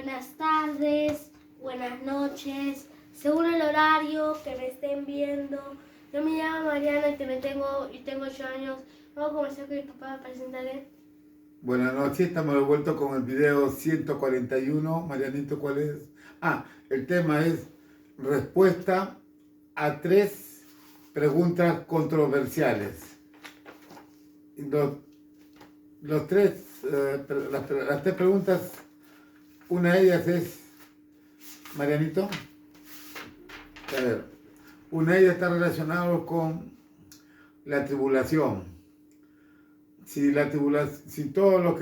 Buenas tardes, buenas noches, según el horario que me estén viendo. Yo me llamo Mariana y tengo 8 años. Vamos a comenzar con mi papá, presentaré. Buenas noches, estamos de vuelta con el video 141. Marianito, ¿cuál es? El tema es respuesta a 3 preguntas controversiales. Las 3 preguntas, una de ellas es, Marianito, a ver, una de ellas está relacionada con la tribulación. Si todos los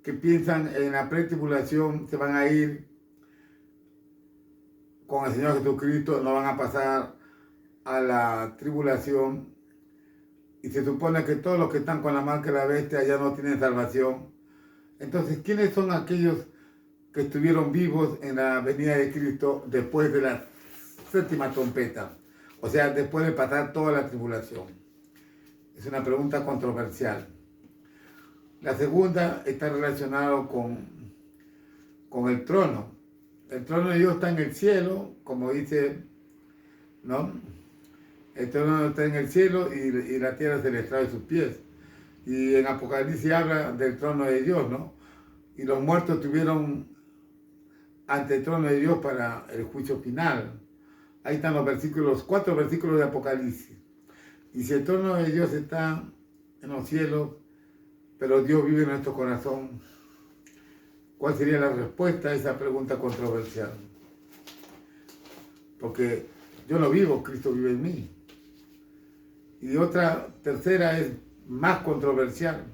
que piensan en la pretribulación se van a ir con el Señor Jesucristo, no van a pasar a la tribulación, y se supone que todos los que están con la marca de la bestia ya no tienen salvación. Entonces, ¿quiénes son aquellos que estuvieron vivos en la venida de Cristo después de la 7ª trompeta? O sea, después de pasar toda la tribulación. Es una pregunta controversial. La segunda está relacionada con el trono. El trono de Dios está en el cielo, como dice, ¿no? El trono está en el cielo y la tierra se le extrae de sus pies. Y en Apocalipsis habla del trono de Dios, ¿no? Y los muertos estuvieron ante el trono de Dios para el juicio final. Ahí están los 4 versículos de Apocalipsis. Y si el trono de Dios está en los cielos, pero Dios vive en nuestro corazón, ¿cuál sería la respuesta a esa pregunta controversial? Porque yo no vivo, Cristo vive en mí. Y otra tercera es más controversial,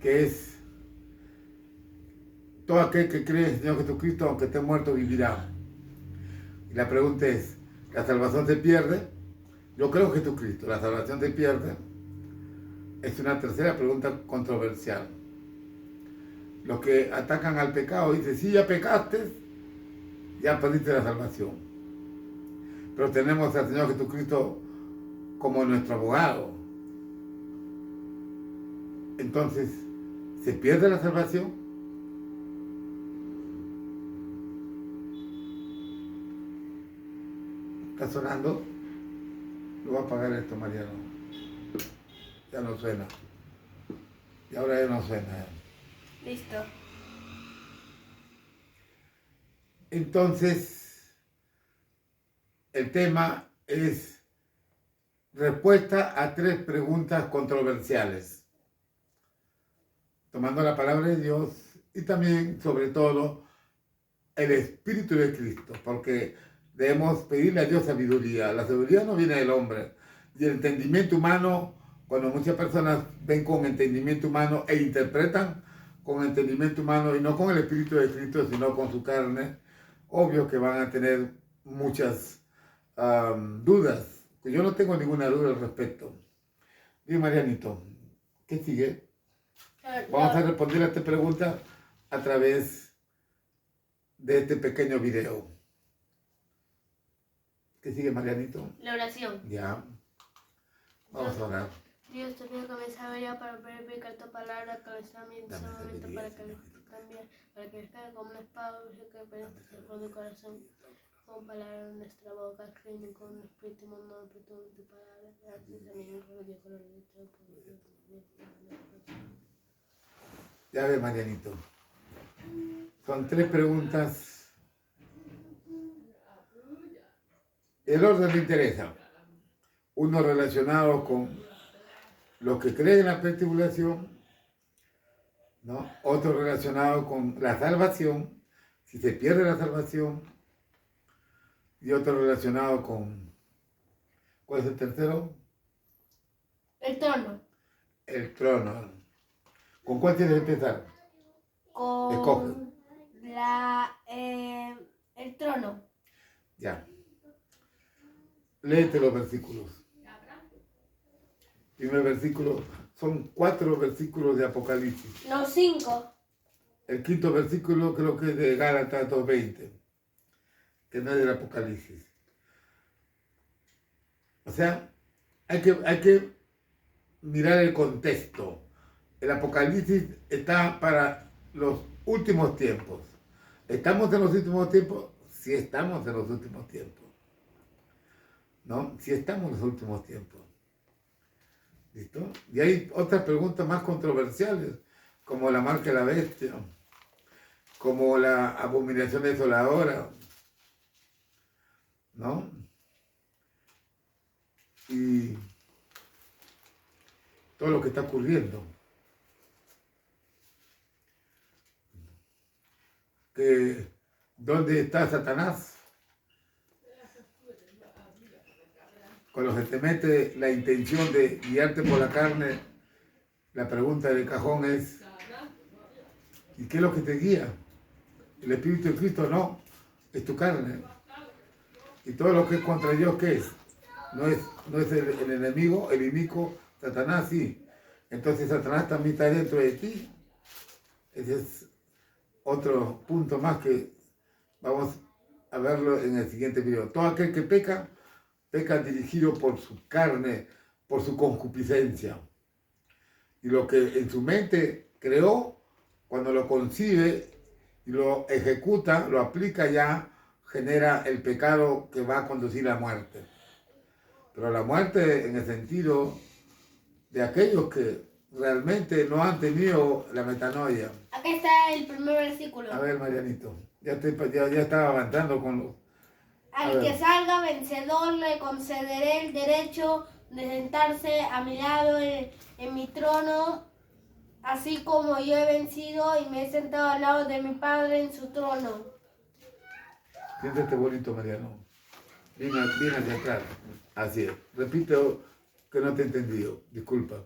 que es todo aquel que cree en el Señor Jesucristo, aunque esté muerto, vivirá. Y la pregunta es, ¿la salvación se pierde? Yo creo en Jesucristo, ¿la salvación se pierde? Es una tercera pregunta controversial. Los que atacan al pecado dicen, si ya pecaste, ya perdiste la salvación. Pero tenemos al Señor Jesucristo como nuestro abogado. Entonces, ¿se pierde la salvación? ¿Está sonando? Lo voy a apagar esto, Mariano. Ya no suena. Y ahora ya no suena. Listo. Entonces, el tema es respuesta a 3 preguntas controversiales, tomando la palabra de Dios y también, sobre todo, el Espíritu de Cristo, porque debemos pedirle a Dios sabiduría. La sabiduría no viene del hombre, y el entendimiento humano, cuando muchas personas ven con entendimiento humano e interpretan con entendimiento humano y no con el Espíritu de Cristo, sino con su carne, obvio que van a tener muchas dudas. Yo no tengo ninguna duda al respecto. Dime, Marianito, ¿qué sigue? Vamos a responder a esta pregunta a través de este pequeño video. ¿Qué sigue, Marianito? La oración. Ya. Vamos a orar. Dios, te pido que me sabiduría para predicar tu palabra, que les dame en ese momento para que les cambie, para que les caiga como una espada, que penetre por tu corazón, con palabra en nuestra boca, escribe con un espíritu mundo, espíritu de tu palabra, gracias a mi hijo, Dios, con el Ya ves, Marianito. Son 3 preguntas. El orden me interesa. Uno relacionado con los que creen en la pretribulación, ¿no? Otro relacionado con la salvación, si se pierde la salvación, y otro relacionado con, ¿cuál es el tercero? El trono. El trono. ¿Con cuál tienes que empezar? Escoge. El trono. Ya. Léete los versículos. Primer versículo, son 4 versículos de Apocalipsis. No, 5. El 5.º versículo creo que es de Gálatas 2:20, que no es del Apocalipsis. O sea, hay que mirar el contexto. El Apocalipsis está para los últimos tiempos. ¿Estamos en los últimos tiempos? Sí estamos en los últimos tiempos. ¿No? Sí estamos en los últimos tiempos. ¿Listo? Y hay otras preguntas más controversiales, como la marca de la bestia, como la abominación desoladora, ¿no? Y todo lo que está ocurriendo. Que, ¿dónde está Satanás? Con lo que te mete la intención de guiarte por la carne, la pregunta del cajón es, ¿y qué es lo que te guía? El Espíritu de Cristo no, es tu carne. Y todo lo que es contra Dios, ¿qué es? No es el enemigo, el inico, Satanás sí. Entonces Satanás también está dentro de ti. Ese es otro punto más que vamos a verlo en el siguiente video. Todo aquel que peca, peca dirigido por su carne, por su concupiscencia. Y lo que en su mente creó, cuando lo concibe y lo ejecuta, lo aplica ya, genera el pecado que va a conducir a la muerte. Pero la muerte en el sentido de aquellos que realmente no han tenido la metanoia. Acá está el primer versículo. A ver, Marianito, ya estaba avanzando con los... Al que salga vencedor le concederé el derecho de sentarse a mi lado en mi trono, así como yo he vencido y me he sentado al lado de mi Padre en su trono. Siéntate bonito, Mariano. Viene hacia atrás. Así es. Repito que no te he entendido. Disculpa.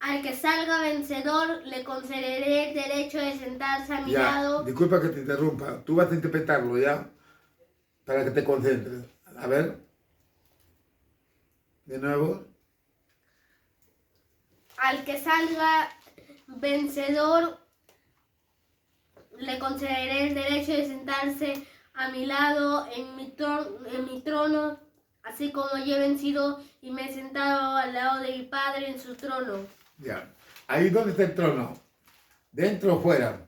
Al que salga vencedor le concederé el derecho de sentarse a mi lado. Disculpa que te interrumpa. Tú vas a interpretarlo, ¿ya? Para que te concentres. A ver. De nuevo. Al que salga vencedor le concederé el derecho de sentarse a mi lado en mi trono, así como yo he vencido y me he sentado al lado de mi Padre en su trono. Ya. Ahí donde está el trono. ¿Dentro o fuera?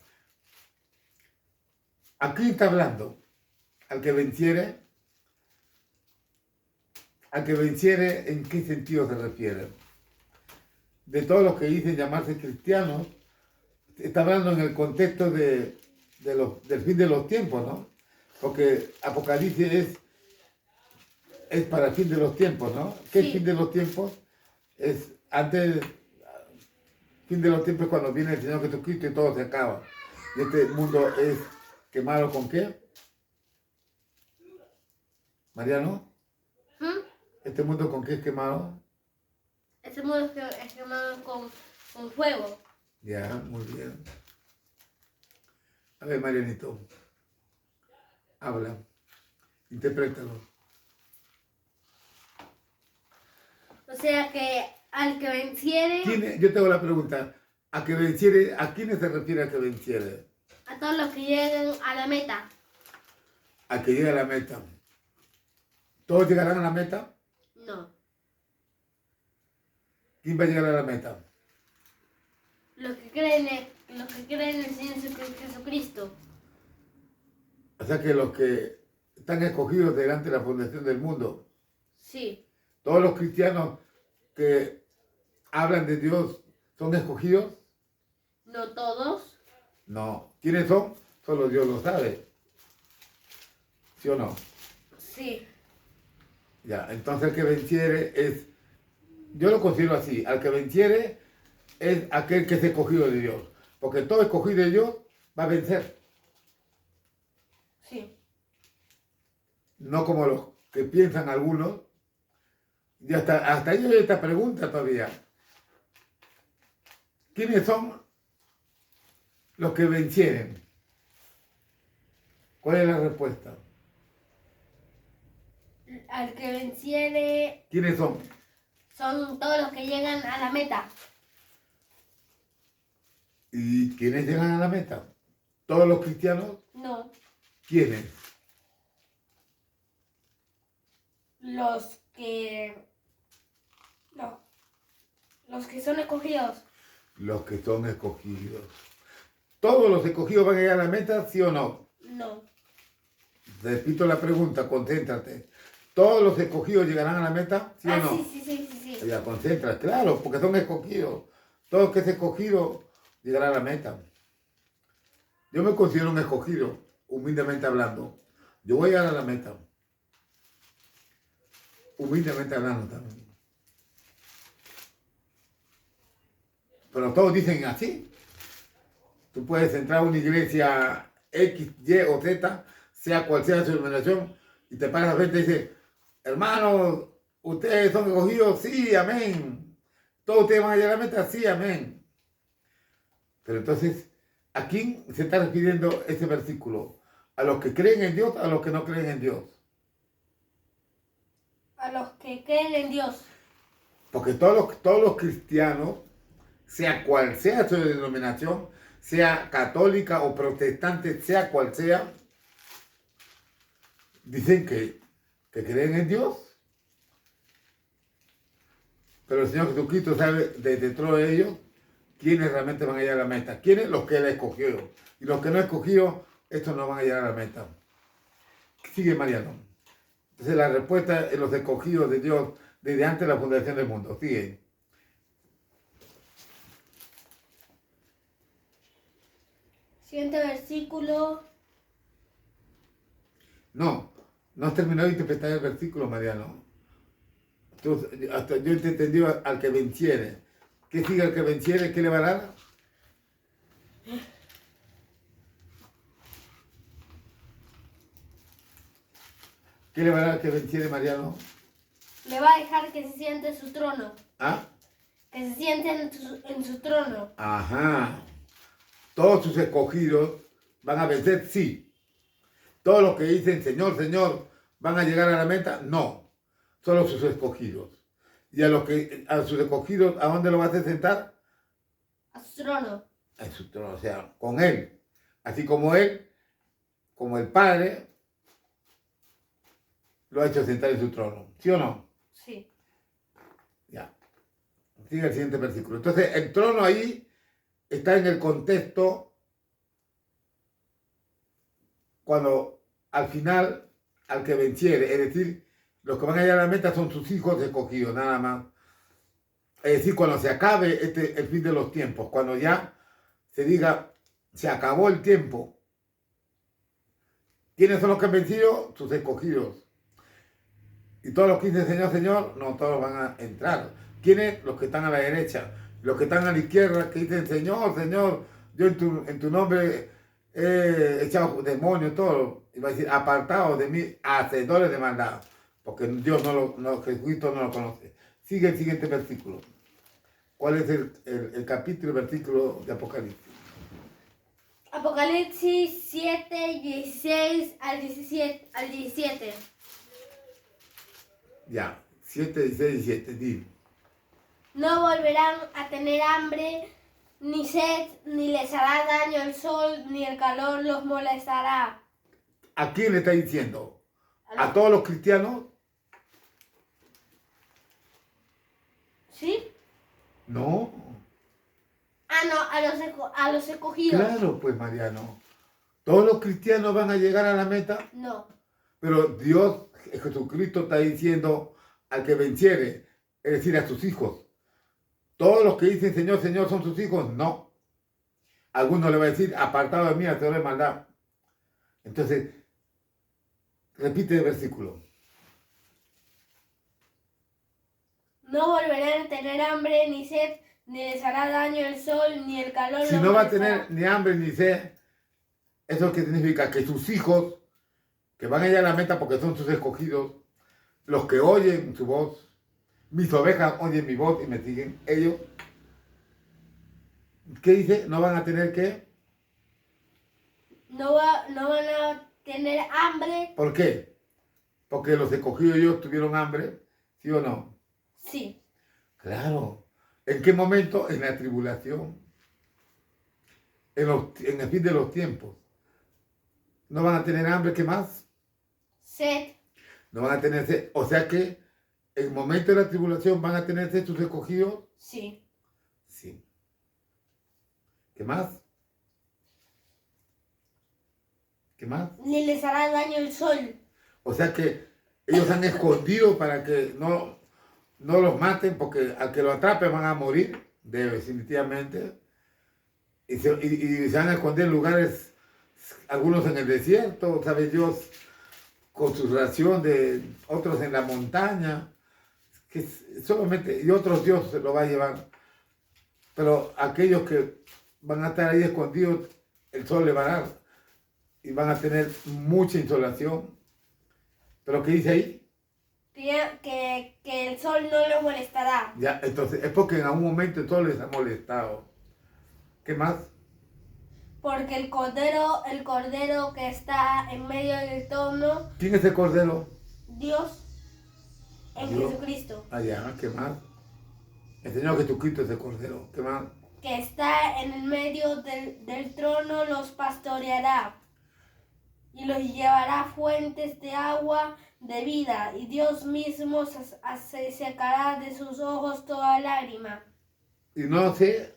Aquí está hablando. Al que venciere. Al que venciere, ¿en qué sentido se refiere? De todos los que dicen llamarse cristianos, está hablando en el contexto del fin de los tiempos, ¿no? Porque Apocalipsis es para el fin de los tiempos, ¿no? ¿Qué es el fin de los tiempos? Es antes, fin de los tiempos es cuando viene el Señor Jesucristo y todo se acaba. Y este mundo es quemado ¿con qué? Mariano, ¿este mundo con qué es quemado? Este mundo es quemado con fuego. Ya, muy bien. A ver, Marianito, habla, interprétalo. O sea que al que venciere... Yo tengo la pregunta, ¿a que venciere, a quiénes se refiere a que venciere? A todos los que lleguen a la meta. A que llegue a la meta. ¿Todos llegarán a la meta? No. ¿Quién va a llegar a la meta? Los que creen en el Señor Jesucristo. O sea que los que están escogidos delante de la fundación del mundo. Sí. Todos los cristianos que hablan de Dios son escogidos. ¿No todos? No. ¿Quiénes son? Solo Dios lo sabe. ¿Sí o no? Sí. Ya, entonces el que venciere es, yo lo considero así, al que venciere es aquel que es escogido de Dios, porque todo escogido de Dios va a vencer, Sí. no como los que piensan algunos, y hasta ahí hay esta pregunta todavía, ¿quiénes son los que vencieren? ¿Cuál es la respuesta? Al que venciere ¿Quiénes son? son todos los que llegan a la meta. ¿Y quiénes llegan a la meta? ¿Todos los cristianos? No. ¿Quiénes? Los que son escogidos. Los que son escogidos. ¿Todos los escogidos van a llegar a la meta, sí o no? No. Repito la pregunta, concéntrate. ¿Todos los escogidos llegarán a la meta, sí o no? Sí. Ya, concentra, claro, porque son escogidos. Todo que es escogido llegará a la meta. Yo me considero un escogido, humildemente hablando. Yo voy a llegar a la meta. Humildemente hablando también. Pero todos dicen así. Tú puedes entrar a una iglesia X, Y o Z, sea cual sea su denominación, y te paras a frente y dices, hermanos, ustedes son escogidos, sí, amén. Todos ustedes van a llegar a la meta, sí, amén. Pero entonces, ¿a quién se está refiriendo ese versículo? ¿A los que creen en Dios, a los que no creen en Dios? A los que creen en Dios. Porque todos los cristianos, sea cual sea su denominación, sea católica o protestante, sea cual sea, dicen que creen en Dios. Pero el Señor Jesucristo sabe desde dentro de ellos quiénes realmente van a llegar a la meta. ¿Quiénes? Los que Él ha escogido. Y los que no ha escogido, estos no van a llegar a la meta. Sigue Mariano. Entonces la respuesta es los escogidos de Dios desde antes de la fundación del mundo. Sigue. Siguiente versículo. No has terminado de interpretar el versículo, Mariano. Entonces, hasta yo te entendí al que venciere. ¿Qué sigue al que venciere? ¿Qué le va a dar? ¿Qué le va a dar al que venciere, Mariano? Le va a dejar que se siente en su trono. ¿Ah? Que se siente en su trono. Ajá. Todos sus escogidos van a vencer, sí. Todos los que dicen, Señor, Señor, van a llegar a la meta, no. Solo sus escogidos. Y a sus escogidos, ¿a dónde lo vas a sentar? A su trono. En su trono, o sea, con Él. Así como Él, como el Padre, lo ha hecho sentar en su trono. ¿Sí o no? Sí. Ya. Sigue el siguiente versículo. Entonces, el trono ahí está en el contexto cuando al final, al que venciere, es decir, los que van a llegar a la meta son sus hijos escogidos, nada más. Es decir, cuando se acabe el fin de los tiempos, cuando ya se diga, se acabó el tiempo. ¿Quiénes son los que han vencido? Sus escogidos. Y todos los que dicen Señor, Señor, no todos van a entrar. ¿Quiénes? Los que están a la derecha. Los que están a la izquierda, que dicen Señor, Señor, yo en tu nombre he echado demonios, todo. Y va a decir, apartados de mí, hacedores de maldad. Porque Dios Jesucristo no lo conoce. Sigue el siguiente versículo. ¿Cuál es el capítulo, el versículo de Apocalipsis? Apocalipsis 7, 16 al 17. Ya, 7, 16, 17, di. No volverán a tener hambre, ni sed, ni les hará daño el sol, ni el calor los molestará. ¿A quién le está diciendo? ¿A todos los cristianos? ¿Sí? No. Ah, no, a los escogidos. Claro, pues Mariano. ¿Todos los cristianos van a llegar a la meta? No. Pero Dios, Jesucristo está diciendo al que venciere, es decir, a sus hijos. Todos los que dicen Señor, Señor son sus hijos, no. Algunos le va a decir, apartado de mí, hacedor de maldad. Entonces, repite el versículo. No volverán a tener hambre, ni sed, ni les hará daño el sol, ni el calor Si los no va a molestará. tener ni hambre ni sed, ¿eso qué significa? Que sus hijos, que van a llegar a la meta porque son sus escogidos, los que oyen su voz, mis ovejas oyen mi voz y me siguen, ellos, ¿qué dice? ¿No van a tener qué? No van a tener hambre. ¿Por qué? Porque los escogidos ellos tuvieron hambre, ¿sí o no? Sí. Claro. ¿En qué momento? En la tribulación. En el fin de los tiempos. ¿No van a tener hambre? ¿Qué más? Sed. No van a tener sed. O sea que en el momento de la tribulación van a tener sed sus escogidos. Sí. Sí. ¿Qué más? ¿Qué más? Ni les hará daño el sol. O sea que ellos han escondido para que no los maten, porque al que lo atrapen van a morir, definitivamente. Y se van a esconder en lugares, algunos en el desierto, sabe Dios, con su ración, otros en la montaña, que solamente, y otros Dios se lo va a llevar. Pero aquellos que van a estar ahí escondidos, el sol le va a dar y van a tener mucha insolación. ¿Pero qué dice ahí? Que el sol no los molestará. Ya, entonces, es porque en algún momento el sol les ha molestado. ¿Qué más? Porque el cordero que está en medio del trono, ¿Quién es el cordero? Dios en Dios. Jesucristo, Allá, ¿qué más? El Señor Jesucristo es el cordero. ¿Qué más? que está en el medio del trono, los pastoreará y los llevará a fuentes de agua de vida, y Dios mismo se secará de sus ojos toda lágrima. Y no sé,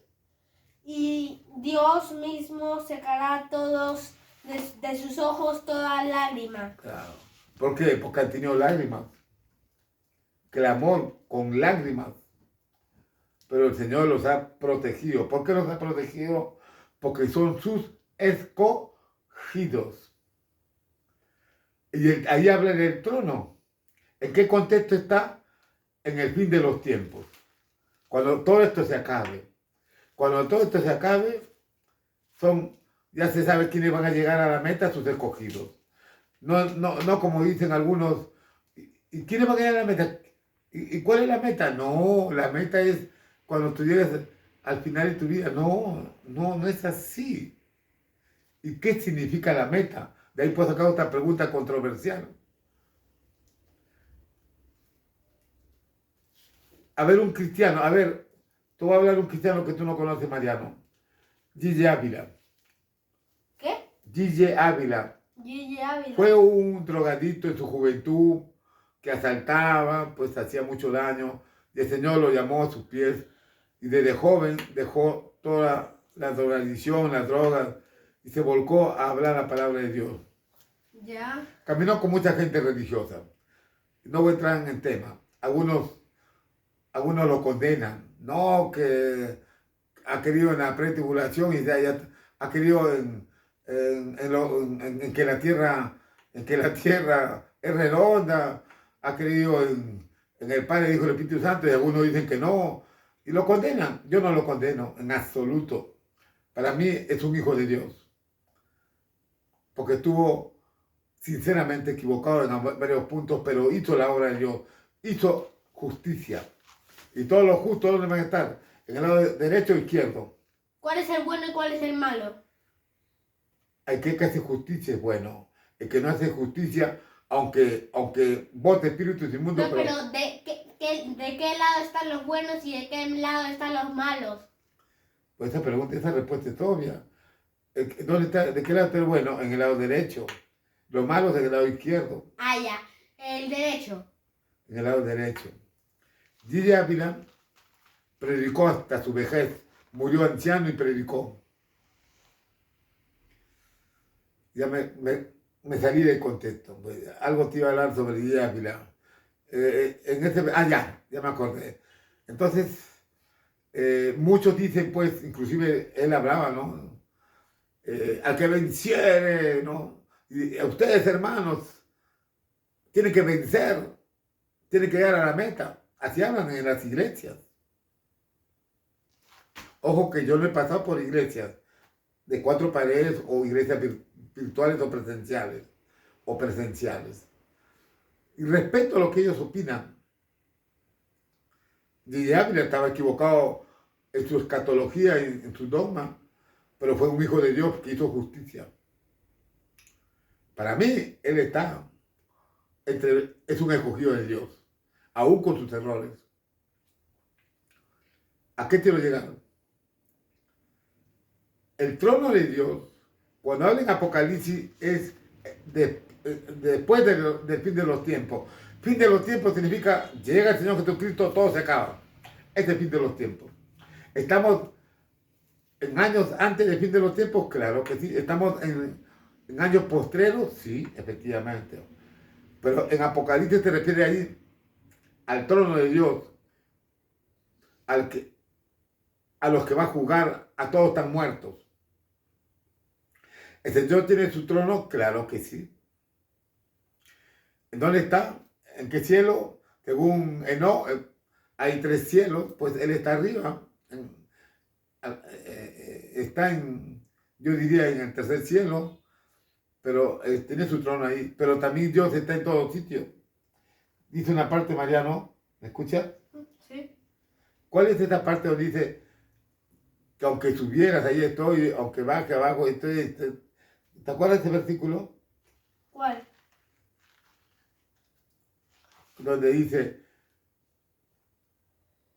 Y Dios mismo secará todos de sus ojos toda lágrima. claro. ¿Por qué? Porque han tenido lágrimas. Clamor con lágrimas. Pero el Señor los ha protegido. ¿Por qué los ha protegido? Porque son sus escogidos. Y ahí habla del trono. ¿En qué contexto está? En el fin de los tiempos. Cuando todo esto se acabe. Cuando todo esto se acabe, ya se sabe quiénes van a llegar a la meta, sus escogidos. No como dicen algunos, ¿y quiénes van a llegar a la meta? ¿Y cuál es la meta? No, la meta es cuando tú llegas al final de tu vida. No es así. ¿Y qué significa la meta? De ahí puedo sacar otra pregunta controversial. A ver, un cristiano, te voy a hablar de un cristiano que tú no conoces, Mariano. Gigi Ávila. ¿Qué? Gigi Ávila. Gigi Ávila. Fue un drogadicto en su juventud que asaltaba, pues hacía mucho daño. Y el Señor lo llamó a sus pies. Y desde joven dejó toda la drogadicción, las drogas, y se volcó a hablar la palabra de Dios. Ya. Caminó con mucha gente religiosa. No voy a entrar en el tema. Algunos lo condenan. No, que ha querido en la pretribulación y ya ha querido en que la tierra es redonda, ha creído en el Padre, Hijo y el Espíritu Santo, y algunos dicen que no, y lo condenan. Yo no lo condeno en absoluto. Para mí es un hijo de Dios, porque estuvo sinceramente equivocado en varios puntos, pero hizo la obra de Dios, hizo justicia. Y todos los justos, ¿dónde van a estar? En el lado derecho o izquierdo. ¿Cuál es el bueno y cuál es el malo? El que hace justicia es bueno. El que no hace justicia, aunque vote espíritus inmundos. No, pero ¿de qué lado están los buenos y de qué lado están los malos? Pues esa respuesta es obvia. ¿De qué lado está el bueno? En el lado derecho. Los malos en el lado izquierdo. Ah, ya. El derecho. En el lado derecho. Gigi Ávila predicó hasta su vejez. Murió anciano y predicó. Ya me salí del contexto. Algo te iba a hablar sobre Gigi Ávila. Ya me acordé. Entonces, muchos dicen, pues, inclusive él hablaba, ¿no? Al que venciere, ¿no? Y a ustedes, hermanos, tienen que vencer, tienen que llegar a la meta. Así hablan en las iglesias. Ojo que yo no he pasado por iglesias de 4 paredes o iglesias virtuales o presenciales. Y respeto a lo que ellos opinan. Gigi Ávila estaba equivocado en su escatología y en su dogma, pero fue un hijo de Dios que hizo justicia. Para mí, él es un escogido de Dios, aún con sus errores. ¿A qué quiero llegar? El trono de Dios, cuando habla en Apocalipsis, es después del fin de los tiempos. Fin de los tiempos significa, llega el Señor Jesucristo, todo se acaba. Es el fin de los tiempos. ¿Estamos en años antes del fin de los tiempos? Claro que sí. Estamos En años postreros, sí, efectivamente. Pero en Apocalipsis se refiere ahí al trono de Dios, a los que va a juzgar, a todos están muertos. ¿El Señor tiene su trono? Claro que sí. ¿En dónde está? ¿En qué cielo? Según Enoc, hay 3 cielos, pues Él está arriba. Está yo diría, en el 3er cielo, pero tiene su trono ahí. Pero también Dios está en todos sitios. Dice una parte, Mariano, ¿me escuchas? Sí. ¿Cuál es esta parte donde dice que aunque subieras, ahí estoy, aunque baje abajo, estoy? ¿Te acuerdas de ese versículo? ¿Cuál? Donde dice,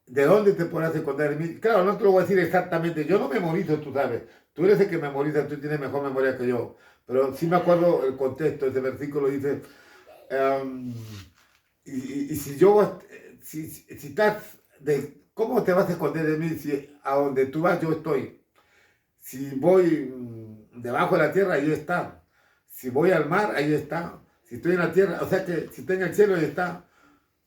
¿de dónde te podrás esconder de mí? Claro, no te lo voy a decir exactamente, yo no memorizo, tú sabes, tú eres el que memoriza, tú tienes mejor memoria que yo, pero sí me acuerdo el contexto, ese versículo dice, y si yo, si estás, ¿cómo te vas a esconder de mí si a donde tú vas yo estoy? Si voy debajo de la tierra, ahí está. Si voy al mar, ahí está. Si estoy en la tierra, o sea que si estoy en el cielo, ahí está.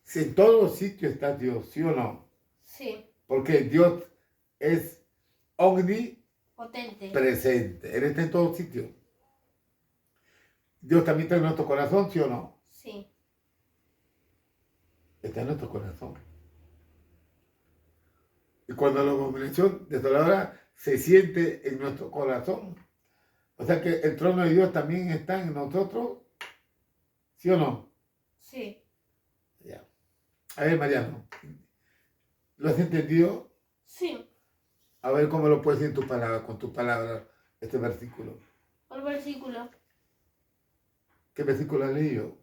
Si en todos sitios está Dios, ¿sí o no? Sí. Porque Dios es Potente. omnipresente. Él está en todos sitios. Dios también está en nuestro corazón, ¿sí o no? Sí. Está en nuestro corazón. Y cuando la abominación desoladora se siente en nuestro corazón. O sea que el trono de Dios también está en nosotros, ¿sí o no? Sí. Ya. A ver, Mariano, ¿lo has entendido? Sí. A ver cómo lo puedes decir en tus palabras, con tus palabras, este versículo. ¿Cuál versículo? ¿Qué versículo has leído?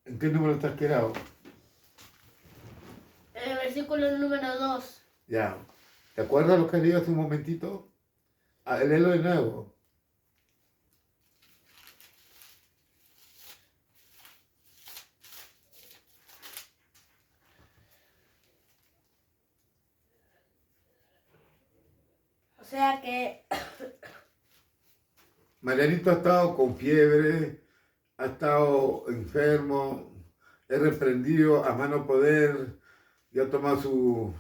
¿En qué número estás quedado? El versículo número 2. Ya. ¿Te acuerdas lo que has leído hace un momentito? Léelo de nuevo. O sea que Marianito ha estado con fiebre, ha estado enfermo, he reprendido a mano poder, y ha tomado su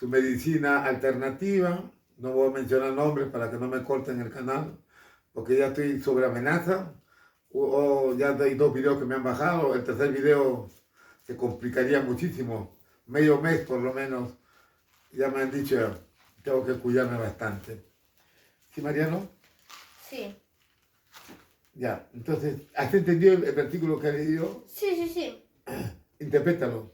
medicina alternativa. No voy a mencionar nombres para que no me corten el canal, porque ya estoy sobre amenaza. O ya hay 2 videos que me han bajado, el tercer video se complicaría muchísimo, medio mes por lo menos. Ya me han dicho, tengo que cuidarme bastante. ¿Sí, Mariano? sí. Ya, entonces, ¿has entendido el versículo que he leído? Sí. Interprétalo.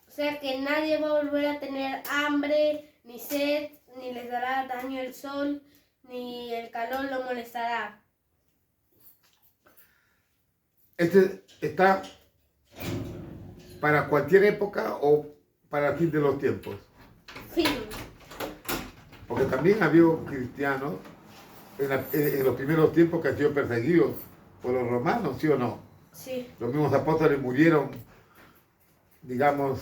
O sea que nadie va a volver a tener hambre, ni sed, ni les dará daño el sol, ni el calor lo molestará. Este está para cualquier época o para el fin de los tiempos. Fin. Porque también había cristianos en los primeros tiempos que han sido perseguidos por los romanos, ¿sí o no? Sí. Los mismos apóstoles murieron, digamos,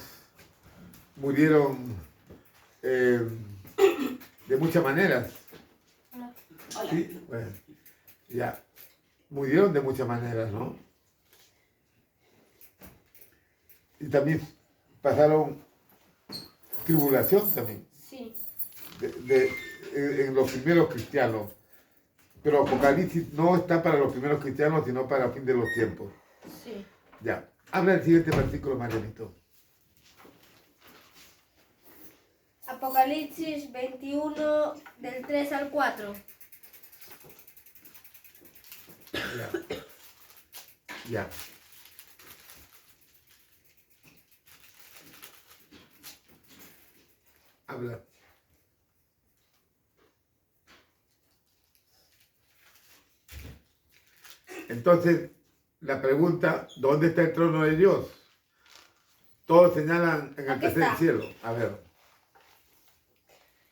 de muchas maneras. Hola. Sí, bueno, ya. Murieron de muchas maneras, ¿no? Y también pasaron tribulación también Sí. en los primeros cristianos. Pero Apocalipsis no está para los primeros cristianos, sino para el fin de los tiempos. Sí. Ya. Habla el siguiente versículo, Marianito. Apocalipsis 21, del 3 al 4. Ya. Ya. Habla. Entonces, la pregunta, ¿dónde está el trono de Dios? Todos señalan en el Aquí tercer está. cielo. A ver.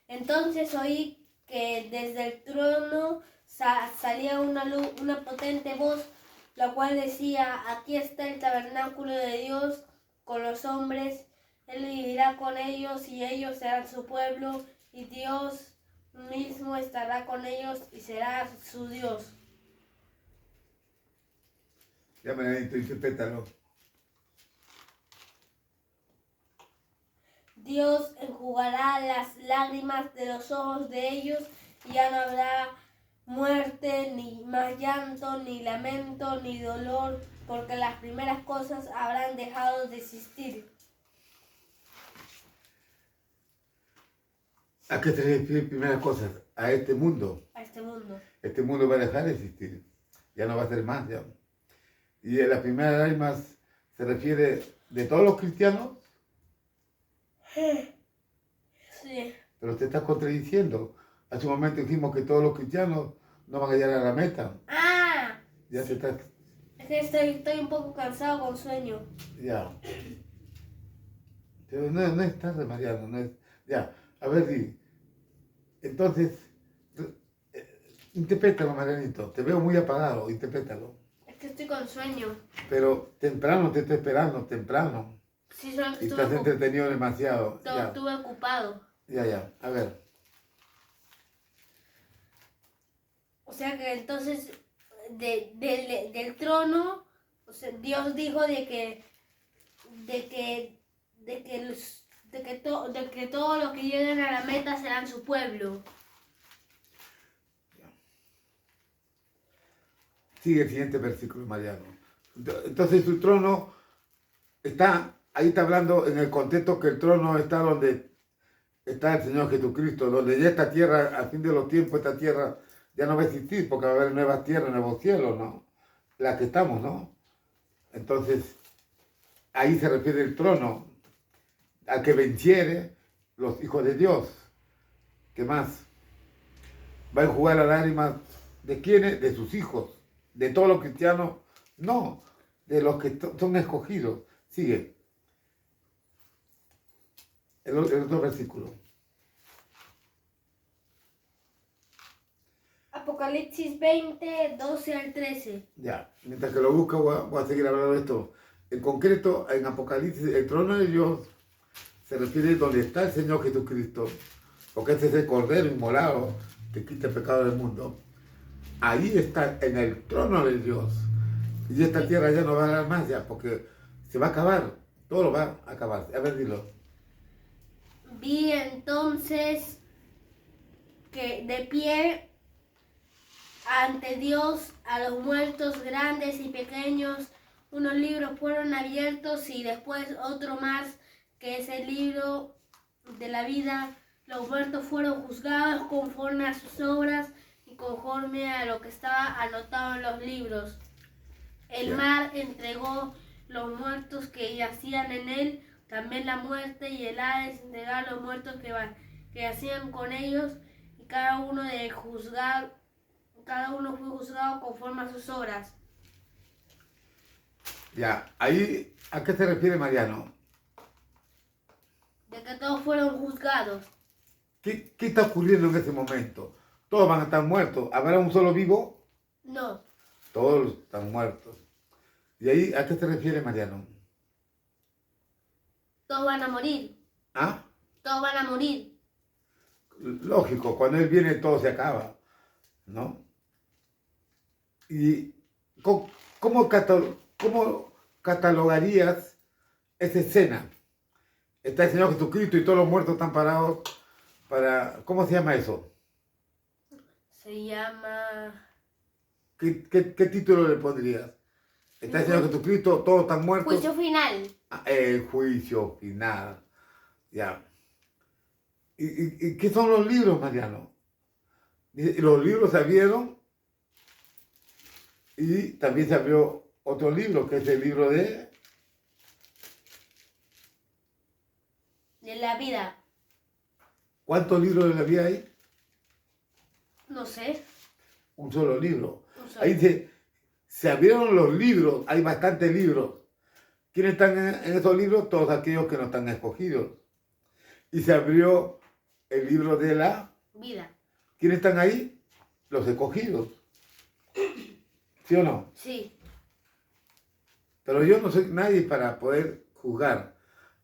Entonces oí que desde el trono salía una potente voz, la cual decía: aquí está el tabernáculo de Dios con los hombres, Él vivirá con ellos y ellos serán su pueblo y Dios mismo estará con ellos y será su Dios. Ya Marianito, interprétalo. Dios enjugará las lágrimas de los ojos de ellos y ya no habrá muerte, ni más llanto, ni lamento, ni dolor, porque las primeras cosas habrán dejado de existir. ¿A qué se refiere primeras cosas? A este mundo. A este mundo. Este mundo va a dejar de existir. Ya no va a ser más. Ya. Y en las primeras lágrimas se refiere de todos los cristianos. Sí. Pero te estás contradiciendo. Hace un momento dijimos que todos los cristianos no van a llegar a la meta. ¡Ah! Ya se está... Es que estoy un poco cansado con sueño. Ya. Pero no es tarde, Mariano. No es... Ya. A ver, di. Entonces, interprétalo, Marianito. Te veo muy apagado. Interprétalo. Es que estoy con sueño. Pero temprano te estoy esperando. Temprano. Sí, solo que Y estás entretenido demasiado. Ya. estuve ocupado. Ya. A ver. O sea que entonces del trono, o sea, Dios dijo de que todos los que lleguen a la meta serán su pueblo. Sigue el siguiente versículo, Mariano. Entonces su trono está, ahí está hablando en el contexto que el trono está donde está el Señor Jesucristo, donde ya esta tierra, al fin de los tiempos, esta tierra ya no va a existir, porque va a haber nuevas tierras, nuevos cielos, ¿no? La que estamos, ¿no? Entonces, ahí se refiere el trono, al que venciere los hijos de Dios. ¿Qué más? Va a enjugar las lágrimas de quiénes, de sus hijos, de todos los cristianos, no, de los que son escogidos. Sigue. El otro versículo. Apocalipsis 20, 12 al 13. Ya, mientras que lo busco voy a seguir hablando de esto. En concreto, en Apocalipsis, el trono de Dios se refiere donde está el Señor Jesucristo, porque este es el Cordero inmolado que quita el pecado del mundo. Ahí está, en el trono de Dios. Y esta tierra ya no va a dar más ya, porque se va a acabar. Todo lo va a acabar. A ver, dilo. Vi entonces que de pie ante Dios a los muertos grandes y pequeños, unos libros fueron abiertos y después otro más, que es el libro de la vida. Los muertos fueron juzgados conforme a sus obras y conforme a lo que estaba anotado en los libros. El mar entregó los muertos que yacían en él, también la muerte y el Hades entregaron los muertos que yacían con ellos, y cada uno fue juzgado conforme a sus obras. Ya, ahí, ¿a qué se refiere Mariano? De que todos fueron juzgados. ¿Qué está ocurriendo en ese momento? Todos van a estar muertos. ¿Habrá un solo vivo? No, Todos están muertos. ¿Y ahí a qué se refiere Mariano? todos van a morir. ¿Ah? Todos van a morir. Lógico, cuando Él viene todo se acaba, ¿no? ¿Y cómo catalogarías esa escena? Está el Señor Jesucristo y todos los muertos están parados para... ¿Cómo se llama eso? Se llama... ¿Qué título le pondrías? Está el Señor Jesucristo, todos están muertos. Juicio final. El juicio final. Ya. ¿Y qué son los libros, Mariano? Los libros se abrieron y también se abrió otro libro, que es el libro de la vida. ¿Cuántos libros de la vida hay? No sé. Un solo libro. Un solo. Ahí se abrieron los libros, hay bastantes libros. ¿Quiénes están en esos libros? Todos aquellos que no están escogidos. Y se abrió el libro de la vida. ¿Quiénes están ahí? Los escogidos. ¿Sí o no? Sí. Pero yo no soy nadie para poder juzgar.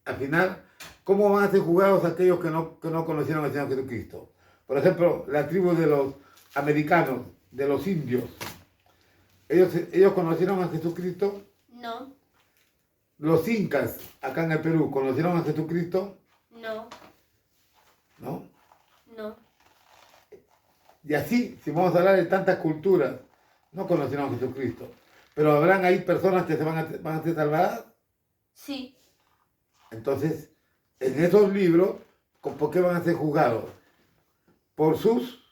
Al final, ¿cómo van a ser juzgados aquellos que no conocieron al Señor Jesucristo? Por ejemplo, la tribu de los americanos, de los indios, ellos conocieron a Jesucristo. No, Los incas, acá en el Perú, ¿conocieron a Jesucristo? no, ¿No? no, Y así, si vamos a hablar de tantas culturas, no conocieron a Jesucristo. Pero habrán ahí personas que van a ser salvadas. sí, Entonces, en esos libros, ¿por qué van a ser juzgados? Por sus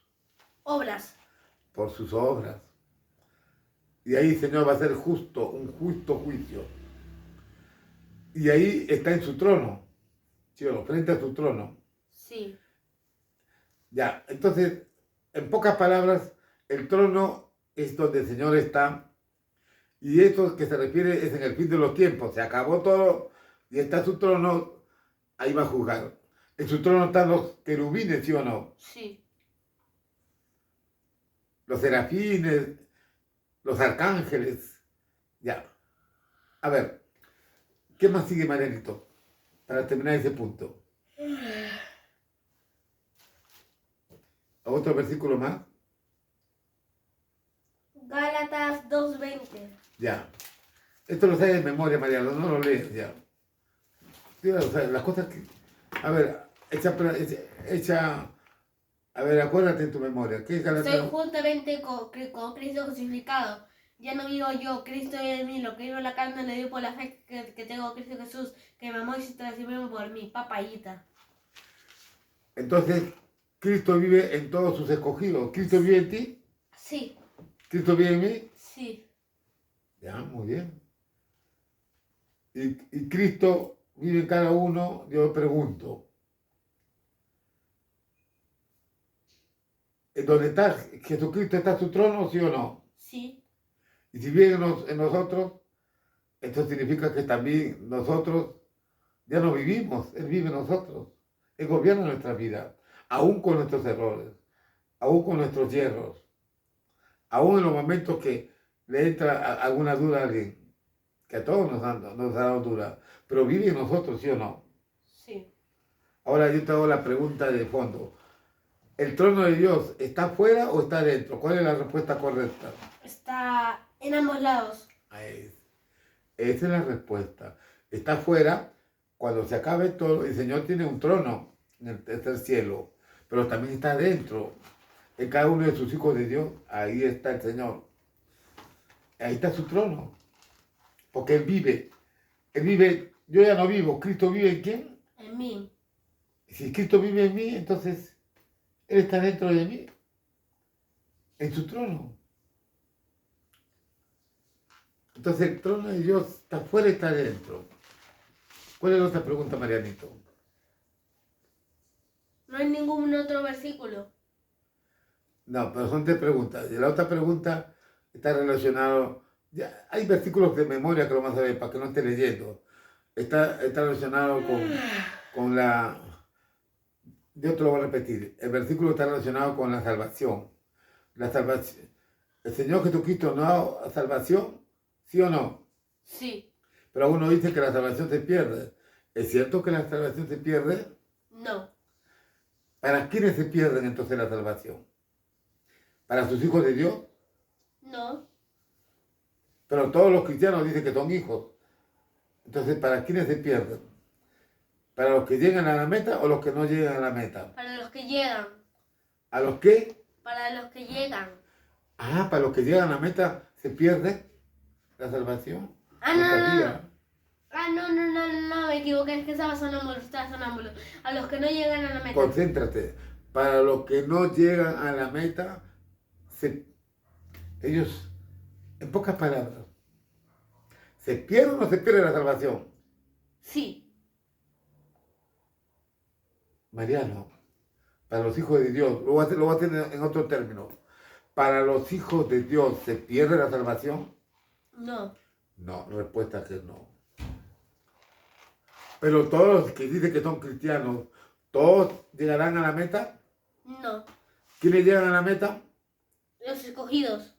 obras, obras. Y ahí el Señor va a ser justo, un justo juicio. Y ahí está en su trono, ¿sí? Frente a su trono. sí, Ya, entonces, en pocas palabras, el trono es donde el Señor está. Y esto que se refiere es en el fin de los tiempos. Se acabó todo y está su trono, ahí va a juzgar. En su trono están los querubines, ¿sí o no? sí. Los serafines, los arcángeles. Ya. A ver, ¿qué más sigue, Marianito? Para terminar ese punto. ¿Otro versículo más? Gálatas 2:20. Ya. Esto lo sabes de memoria, Mariano, no lo lees ya. Sí, o sea, las cosas que... A ver, a ver, acuérdate en tu memoria. ¿Qué es Gálatas? Soy juntamente con Cristo crucificado. Ya no vivo yo, Cristo vive en mí. Lo que vivo en la carne le dio por la fe que tengo en Cristo Jesús, que me amó y se transformó por mí. Papayita. Entonces, Cristo vive en todos sus escogidos. ¿Cristo vive en ti? Sí, ¿Cristo vive en mí? sí, Ya, muy bien. Y Cristo vive en cada uno, yo pregunto. ¿En donde está Jesucristo está su trono, sí o no? sí, Y si vive en nosotros, esto significa que también nosotros ya no vivimos, Él vive en nosotros. Él gobierna nuestra vida, aún con nuestros errores, aún con nuestros hierros, aún en los momentos que le entra alguna duda a alguien, que a todos nos ha dado duda, pero vive en nosotros, ¿sí o no? sí. Ahora yo te hago la pregunta de fondo. ¿El trono de Dios está afuera o está adentro? ¿Cuál es la respuesta correcta? Está en ambos lados. Ahí es. Esa es la respuesta. Está afuera, cuando se acabe todo, el Señor tiene un trono en el tercer cielo, pero también está adentro. En cada uno de sus hijos de Dios, ahí está el Señor. Ahí está su trono. Porque Él vive. Él vive, yo ya no vivo. ¿Cristo vive en quién? En mí. Si Cristo vive en mí, entonces Él está dentro de mí. En su trono. Entonces el trono de Dios está afuera y está adentro. ¿Cuál es la otra pregunta, Marianito? No hay ningún otro versículo. No, pero son tres preguntas. Y la otra pregunta está relacionado. Ya, hay versículos de memoria que lo vas a ver para que no esté leyendo. Está relacionado con la. Yo te lo voy a repetir. El versículo está relacionado con la salvación. La salvación. ¿El Señor Jesucristo no da salvación? ¿Sí o no? Sí. Pero uno dice que la salvación se pierde. ¿Es cierto que la salvación se pierde? No. ¿Para quiénes se pierden entonces la salvación? ¿Para sus hijos de Dios? No. Pero todos los cristianos dicen que son hijos. Entonces, ¿para quiénes se pierden? ¿Para los que llegan a la meta o los que no llegan a la meta? Para los que llegan. ¿A los que? Para los que llegan. Ah, para los que llegan a la meta se pierde la salvación. Ah, No no, no, sabía. no. Ah, no, me equivoqué, es que estaba sonámbulo. A los que no llegan a la meta. Concéntrate. Para los que no llegan a la meta, ellos, en pocas palabras, ¿se pierde o no se pierde la salvación? Sí. Mariano, para los hijos de Dios, lo voy a hacer en otro término. ¿Para los hijos de Dios se pierde la salvación? No. No, la respuesta es que no. Pero todos los que dicen que son cristianos, ¿todos llegarán a la meta? No. ¿Quiénes llegan a la meta? Los escogidos.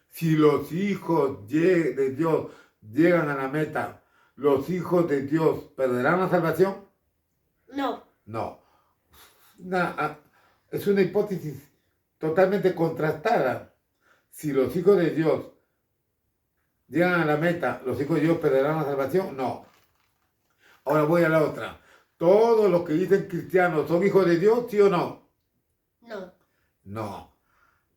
Si los hijos de Dios llegan a la meta, ¿los hijos de Dios perderán la salvación? No. No. Es una hipótesis totalmente contrastada. Si los hijos de Dios llegan a la meta, ¿los hijos de Dios perderán la salvación? No. Ahora voy a la otra. ¿Todos los que dicen cristianos son hijos de Dios, sí o no? No. No.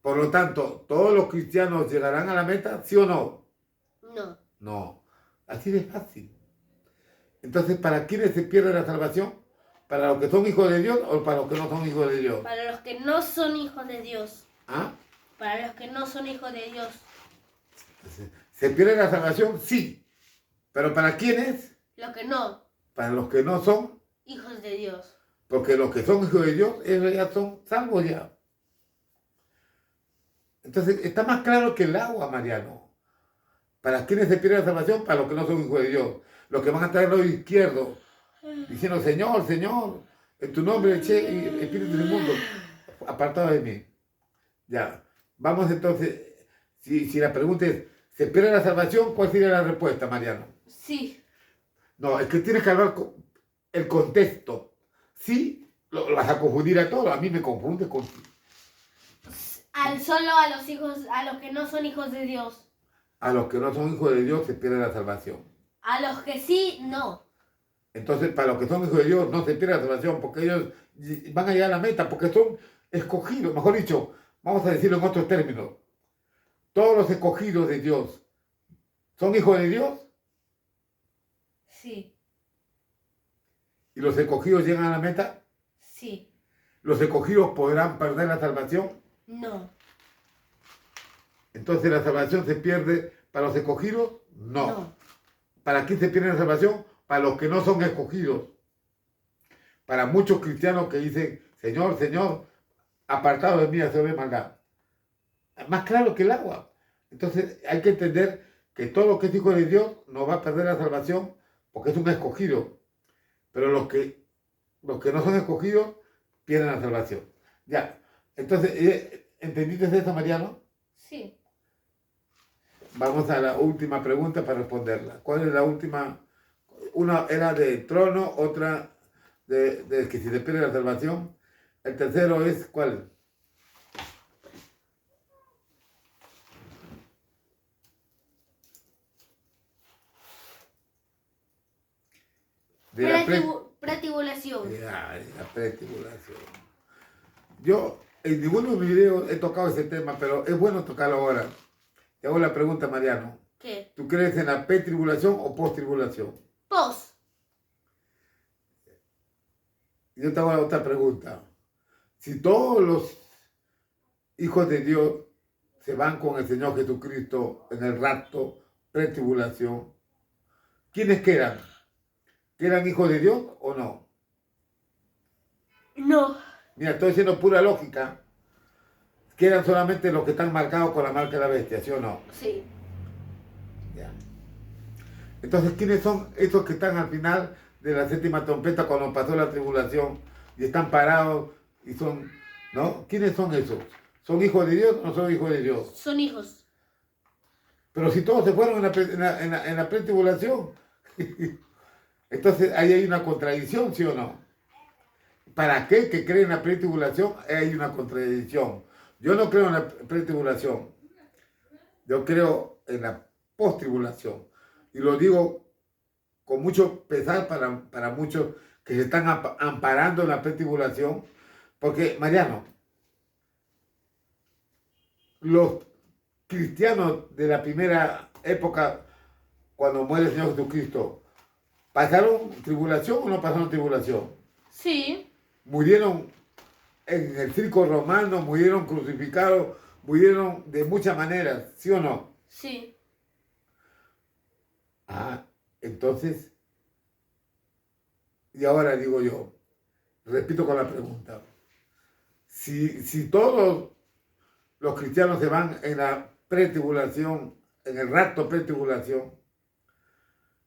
Por lo tanto, ¿todos los cristianos llegarán a la meta, sí o no? No. No. Así de fácil. Entonces, ¿para quiénes se pierde la salvación? ¿Para los que son hijos de Dios o para los que no son hijos de Dios? Para los que no son hijos de Dios. ¿Ah? Para los que no son hijos de Dios. ¿Se pierde la salvación? Sí. ¿Pero para quiénes? Los que no. Para los que no son, Hijos de Dios. porque los que son hijos de Dios, ellos ya son salvos ya. Entonces, está más claro que el agua, Mariano. ¿Para quiénes se pierde la salvación? Para los que no son hijos de Dios. Los que van a estar en el lado izquierdo, diciendo, Señor, Señor, en tu nombre eché espíritu del mundo, apartado de mí. Ya, vamos entonces, si la pregunta es, ¿se pierde la salvación? ¿Cuál sería la respuesta, Mariano? Sí. No, es que tienes que hablar con el contexto. Sí, lo vas a confundir a todos, a mí me confunde con... Solo a los hijos, a los que no son hijos de Dios. A los que no son hijos de Dios se pierde la salvación. A los que sí, no. Entonces, para los que son hijos de Dios no se pierde la salvación porque ellos van a llegar a la meta, porque son escogidos, mejor dicho, vamos a decirlo en otros términos. Todos los escogidos de Dios son hijos de Dios Sí. y los escogidos llegan a la meta. Sí. ¿Los escogidos podrán perder la salvación? No. Entonces, ¿la salvación se pierde para los escogidos? No. No. ¿Para quién se pierde la salvación? Para los que no son escogidos. Para muchos cristianos que dicen, Señor, Señor, apartado de mí, hacerme maldad. Más claro que el agua. Entonces hay que entender que todo lo que es hijo de Dios no va a perder la salvación porque es un escogido. Pero los que no son escogidos pierden la salvación. Ya. Entonces, ¿entendiste eso, Mariano? Sí. Vamos a la última pregunta para responderla. ¿Cuál es la última? Una era de trono, otra de que si se pierde la salvación. El tercero es, ¿cuál? De la Pretribulación. la pretribulación. Yo en ninguno de mis videos he tocado ese tema, pero es bueno tocarlo ahora. Te hago la pregunta, Mariano. ¿Qué? ¿Tú crees en la pretribulación o postribulación? Pos. Yo te hago la otra pregunta. Si todos los hijos de Dios se van con el Señor Jesucristo en el rapto, pretribulación, ¿quiénes quedan? ¿Quedan hijos de Dios o no? No. Mira, estoy diciendo pura lógica. Quedan solamente los que están marcados con la marca de la bestia, ¿sí o no? Sí. Ya. Entonces, ¿quiénes son esos que están al final de la séptima trompeta cuando pasó la tribulación y están parados y son, ¿no? ¿Quiénes son esos? ¿Son hijos de Dios o no son hijos de Dios? Son hijos. Pero si todos se fueron en la pretribulación, entonces ahí hay una contradicción, ¿sí o no? Para aquel que cree en la pretribulación, hay una contradicción. Yo no creo en la pretribulación, yo creo en la postribulación. Y lo digo con mucho pesar para muchos que se están amparando en la pretribulación, porque, Mariano, los cristianos de la primera época, cuando muere el Señor Jesucristo, ¿pasaron tribulación o no pasaron tribulación? Sí. Murieron en el circo romano, murieron crucificados, murieron de muchas maneras, ¿sí o no? Sí. Ah, entonces, y ahora digo yo, repito con la pregunta, si todos los cristianos se van en la pretribulación, en el rapto pretribulación,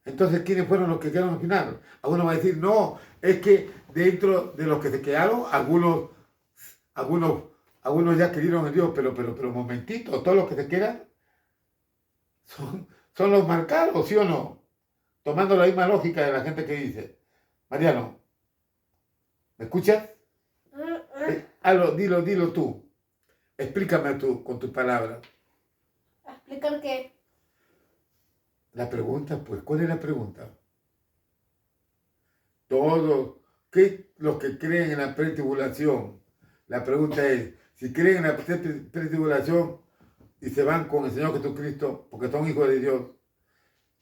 entonces, ¿quiénes fueron los que quedaron al final? Algunos van a decir, no, es que dentro de los que se quedaron, algunos ya creyeron en Dios, pero un momentito, todos los que se quedan son los marcados, ¿sí o no? Tomando la misma lógica de la gente que dice. Mariano. ¿Me escuchas? Dilo tú. Explícame tú con tus palabras. ¿Explicar qué? La pregunta, pues, ¿cuál es la pregunta? Todos, los que creen en la pretribulación, la pregunta es, si creen en la pretribulación y se van con el Señor Jesucristo, porque son hijos de Dios,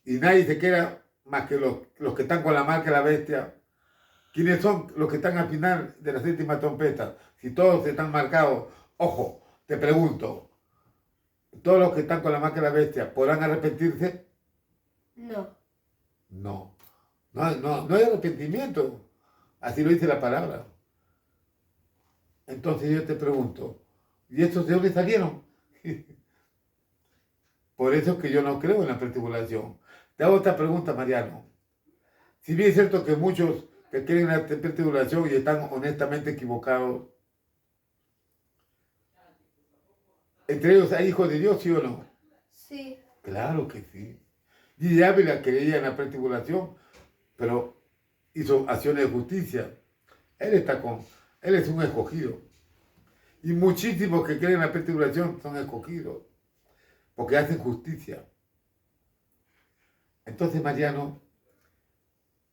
y nadie se queda más que los que están con la marca de la bestia, ¿quiénes son los que están al final de la séptima trompeta? Si todos están marcados, ojo, te pregunto, ¿todos los que están con la marca de la bestia podrán arrepentirse? No. No. No hay arrepentimiento. Así lo dice la palabra. Entonces yo te pregunto, ¿y estos de dónde salieron? Por eso es que yo no creo en la pretribulación. Te hago otra pregunta, Mariano. Si bien es cierto que muchos que creen en la pretribulación y están honestamente equivocados, ¿entre ellos hay hijos de Dios, sí o no? Sí. Claro que sí. Y Ávila creía en la pretribulación, pero hizo acciones de justicia. Él es un escogido. Y muchísimos que creen en la pretribulación son escogidos, porque hacen justicia. Entonces, Mariano,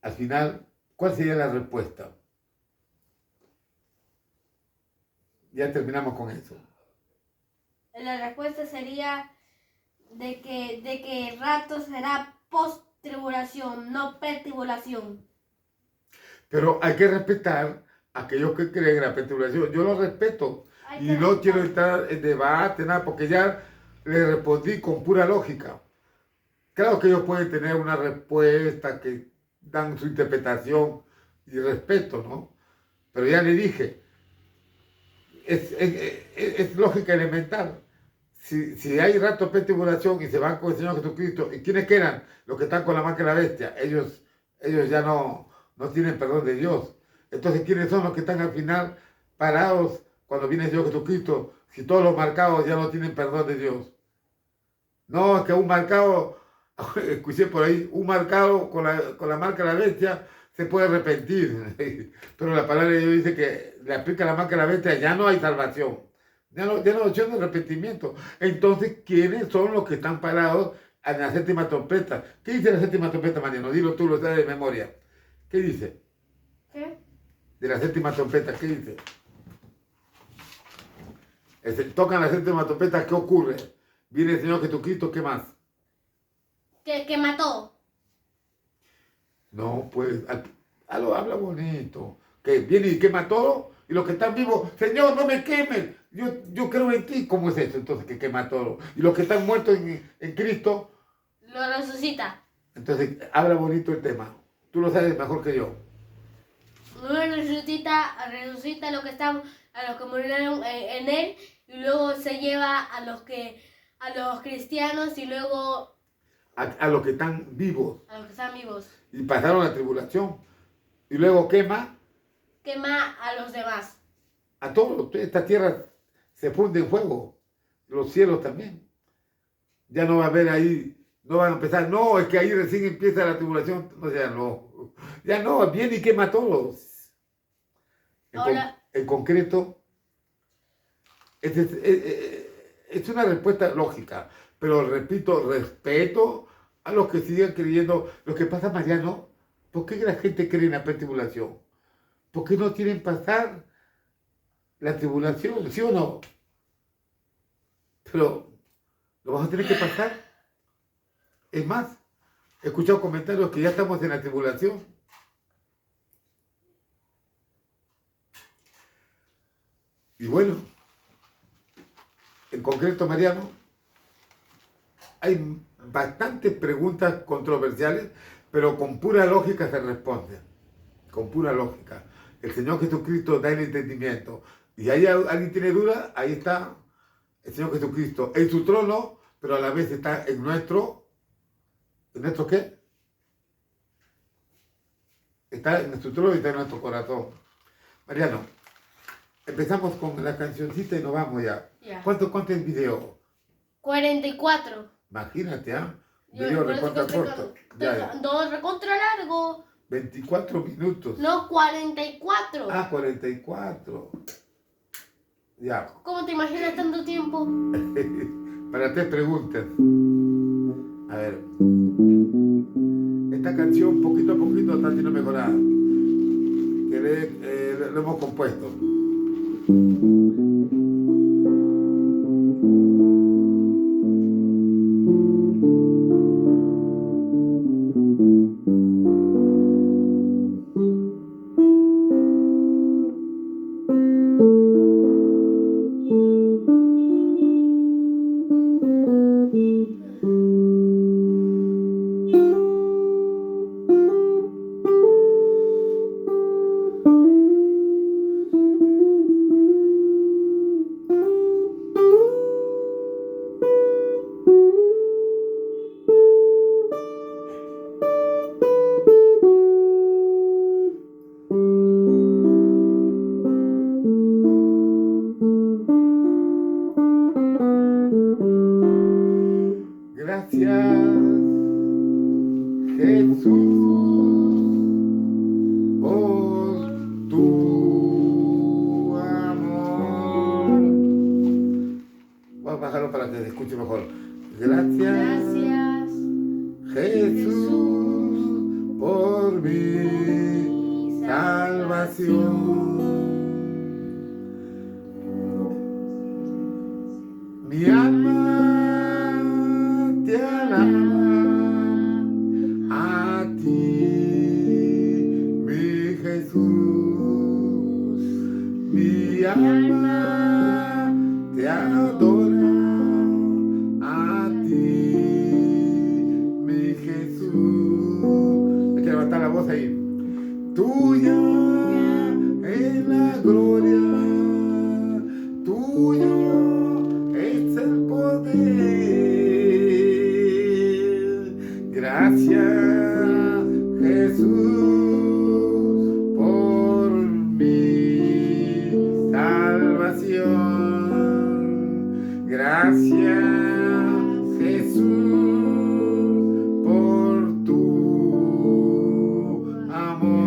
al final, ¿cuál sería la respuesta? Ya terminamos con eso. La respuesta sería de que el rapto será post-tribulación, no pre-tribulación. Pero hay que respetar a aquellos que creen en la pretribulación. Yo lo respeto. Hay Y que no respetar. quiero entrar en debate, nada, porque ya le respondí con pura lógica. Claro que ellos pueden tener una respuesta que dan su interpretación y respeto, ¿no? Pero ya le dije, es lógica elemental. Si hay rato pretribulación y se van con el Señor Jesucristo, ¿y quiénes quedan? Los que están con la marca de la bestia. Ellos ya no tienen perdón de Dios. Entonces, ¿quiénes son los que están al final parados cuando viene el Señor Jesucristo? Si todos los marcados ya no tienen perdón de Dios. No, es que un marcado, escuché por ahí, un marcado con la marca de la bestia se puede arrepentir. Pero la palabra de Dios dice que le aplica la marca de la bestia, ya no hay salvación. Ya no hay opción de arrepentimiento. Entonces, ¿quiénes son los que están parados en la séptima trompeta? ¿Qué dice la séptima trompeta, Mariano? Dilo tú, lo sabes de memoria. ¿Qué dice? ¿Qué? De la séptima trompeta, ¿qué dice? Tocan la séptima trompeta, ¿qué ocurre? Viene el Señor Jesucristo, ¿qué más? Que mató. No, pues, habla bonito. Que viene y quema todo, y los que están vivos, Señor, no me quemen, yo creo en ti. ¿Cómo es eso entonces que quema todo? Y los que están muertos en Cristo, Lo resucita. entonces habla bonito el tema. Tú lo sabes mejor que yo. Luego resucita a los que murieron en él, y luego se lleva a los cristianos y luego A los que están vivos a los que están vivos. y pasaron la tribulación. Y luego quema Quema a los demás. a todos. Esta tierra se funde en fuego. Los cielos también. Ya no va a haber ahí, no van a empezar. No, es que ahí recién empieza la tribulación. O sea, no. Ya no, viene y quema a todos. En concreto, es una respuesta lógica. Pero repito, respeto a los que siguen creyendo. Lo que pasa, Mariano, ¿por qué la gente cree en la pretribulación? ¿Por qué no quieren pasar la tribulación? ¿Sí o no? Pero lo vamos a tener que pasar. Es más, he escuchado comentarios que ya estamos en la tribulación. Y bueno, en concreto, Mariano, hay bastantes preguntas controversiales, pero con pura lógica se responden. Con pura lógica. El Señor Jesucristo da el entendimiento. Y ahí alguien tiene duda, ahí está el Señor Jesucristo en su trono, pero a la vez está en nuestro ¿qué? Está en nuestro trono y está en nuestro corazón. Mariano, empezamos con la cancioncita y nos vamos ya. Ya. ¿Cuánto es el video? 44. Imagínate, ¿ah? Yo Video por eso recontra que corto. Ya. No, recontra largo. 24 minutos. No, 44. Ah, 44. Ya. ¿Cómo te imaginas tanto tiempo? Para 3 preguntas. A ver. Esta canción, poquito a poquito, está siendo mejorada. Que lo hemos compuesto. Gracias, Jesús, por tu amor. Voy a bajarlo para que se escuche mejor. Gracias, Jesús, por mi salvación. Mi alma te alaba a ti, mi Jesús. Mi alma te adora a ti, mi Jesús. Hay que levantar la voz ahí. Tuya es la gloria, tuyo es el poder. Gracias, Jesús, por mi salvación. Gracias, Jesús, por tu amor.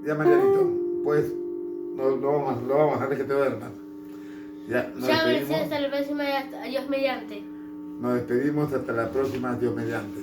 Ya Marianito, pues lo vamos a dejar que te duermas. Ya, Ya me hasta la próxima, adiós mediante. Nos despedimos hasta la próxima, Dios mediante.